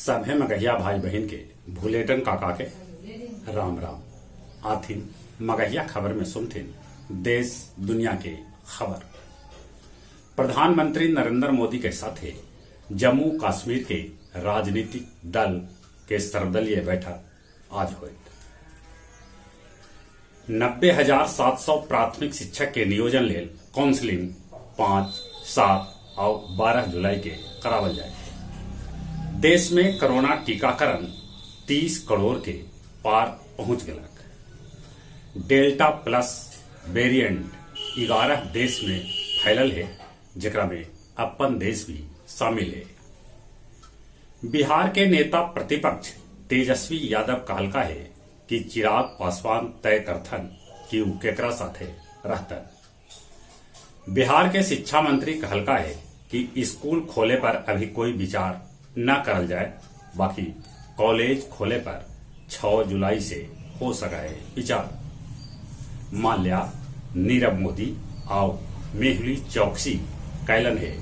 सभे मगहिया भाई बहन के भूलेटन काका के राम राम। आथिन मगहिया खबर में सुनथिन देश दुनिया के खबर। प्रधानमंत्री नरेंद्र मोदी के साथे जम्मू कश्मीर के राजनीतिक दल के सर्वदलीय बैठक आज हुई। 90,700 प्राथमिक शिक्षक के नियोजन लेल काउंसलिंग 5, 7 और 12 जुलाई के करावल जाए। देश में कोरोना टीकाकरण 30 करोड़ के पार पहुंच गलक। डेल्टा प्लस वेरिएंट 11 देश में फैलल है, जेकरा में अपन देश भी शामिल है। बिहार के नेता प्रतिपक्ष तेजस्वी यादव कहलका है कि चिराग पासवान तय करथन कि उ केकरा साथे रहतन। बिहार के शिक्षा मंत्री कहलका है कि स्कूल खोले पर अभी कोई विचार न करल जाए, बाकी कॉलेज खोले पर 6 जुलाई से हो सका है विचार। माल्या, नीरव मोदी और मेहुली चौकसी कैलन है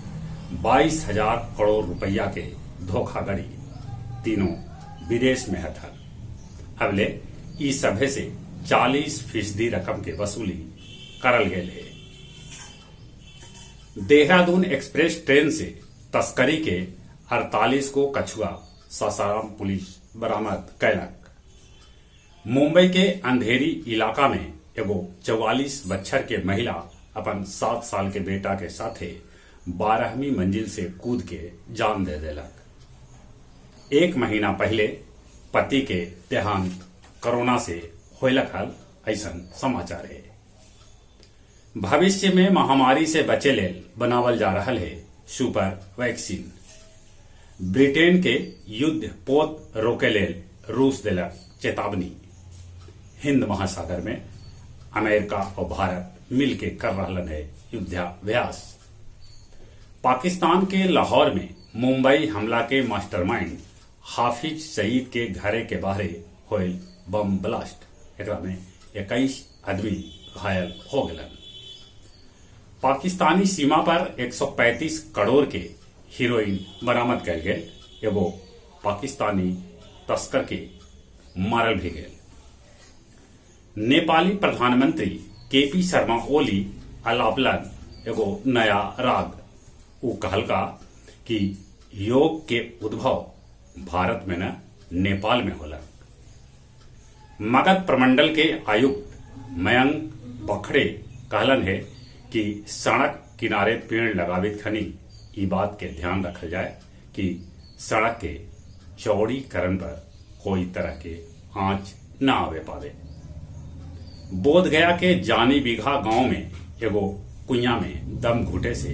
22,000 करोड़ रुपया के धोखाधड़ी, तीनों विदेश में हथन। अबले ई सभे से 40% रकम के वसूली करल गए है। देहरादून एक्सप्रेस ट्रेन से तस्करी के 48 को कछुआ सासाराम पुलिस बरामद कैलक। मुंबई के अंधेरी इलाका में एगो 44 बच्चर के महिला अपन 7 साल के बेटा के साथे 12वीं मंजिल से कूद के जान दे देलक। 1 महीना पहले पति के देहांत कोरोना से होलक हल, ऐसन समाचार है। भविष्य में महामारी से बचे लेल बनावल जा रहा है सुपर वैक्सीन। ब्रिटेन के युद्ध पोत रोके लेल रूस दिलक चेतावनी। हिंद महासागर में अमेरिका और भारत मिलके कर रहलन है युद्धाभ्यास। पाकिस्तान के लाहौर में मुंबई हमला के मास्टरमाइंड हाफिज सईद के घरे के बाहरे होल बम ब्लास्ट, एकरा में 21 आदमी घायल हो गलन। पाकिस्तानी सीमा पर 135 करोड़ के हीरोइन बरामद कल गए। एगो पाकिस्तानी तस्कर के मारल भी गए। नेपाली प्रधानमंत्री केपी शर्मा ओली अलापलन एगो नया राग। उ कहलका कि योग के उद्भव भारत में न नेपाल में होला। मगध प्रमंडल के आयुक्त मयंक बखड़े कहलन है कि सड़क किनारे पेड़ लगावित खनी ई बात के ध्यान रखल जाए कि सड़क के चौड़ीकरण पर कोई तरह के आंच न आवे पावे। बोधगया के जानी बीघा गांव में एगो कुइया में दम घुटे से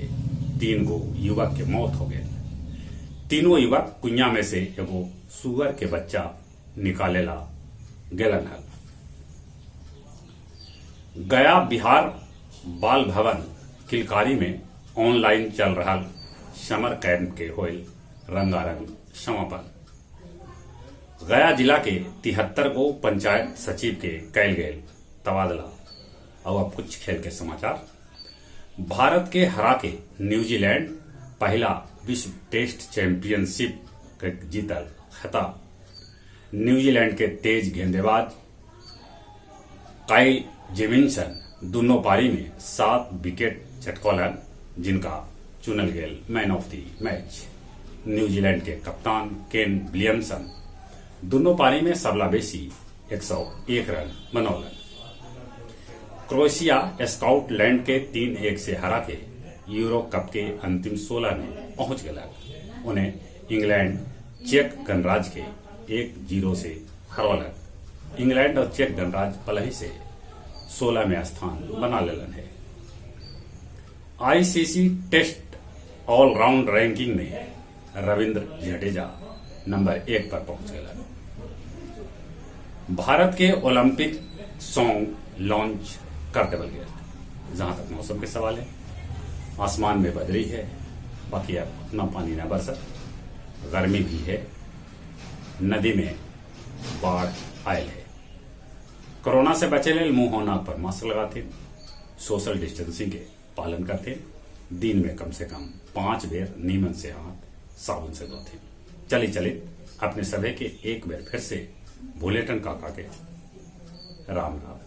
3 गो युवक के मौत हो गए। तीनों युवक कुइया में से एगो सुअर के बच्चा निकालेला गेलन हल। गया बिहार बाल भवन किलकारी में ऑनलाइन चल रहा समर कैंप के होल रंगारंग समापन। गया जिला के 73 को पंचायत सचिव के कैल गए तबादला। और अब कुछ खेल के समाचार। भारत के हरा के न्यूजीलैंड पहला विश्व टेस्ट चैंपियनशिप के जीतल खिताब। न्यूजीलैंड के तेज गेंदबाज काइल जेमिंसन दोनों पारी में 7 विकेट चटकौलन, जिनका चुनल गेल man of the match. New Zealand के कप्तान केन विलियमसन दोनों पारी में सबला बेसी 101 रन बनौलन। क्रोएशिया स्कॉटलैंड के 3-1 से हरा के यूरो कप के अंतिम 16 में पहुंच गया। उन्हें इंग्लैंड चेक गणराज्य के 1-0 से हरवलक। इंग्लैंड और चेक गणराज्य पहले ही से 16 में स्थान बना लेलन है। आईसीसी टेस्ट ऑलराउंड रैंकिंग में रविंद्र जडेजा नंबर 1 पर पहुंच गया। भारत के ओलंपिक सॉन्ग लॉन्च कर देवल गया। जहां तक मौसम के सवाल है, आसमान में बदली है, बाकी अब उतना पानी न बरसत। गर्मी भी है, नदी में बाढ़ आयल है। कोरोना से बचे लेल मुंह और नाक पर मास्क लगाते, सोशल डिस्टेंसिंग के पालन करते, दिन में कम से कम 5 बेर नीमन से हाथ साबुन से धोते। चले चले अपने सभी के एक बार फिर से भोलेटन काका के राम राम।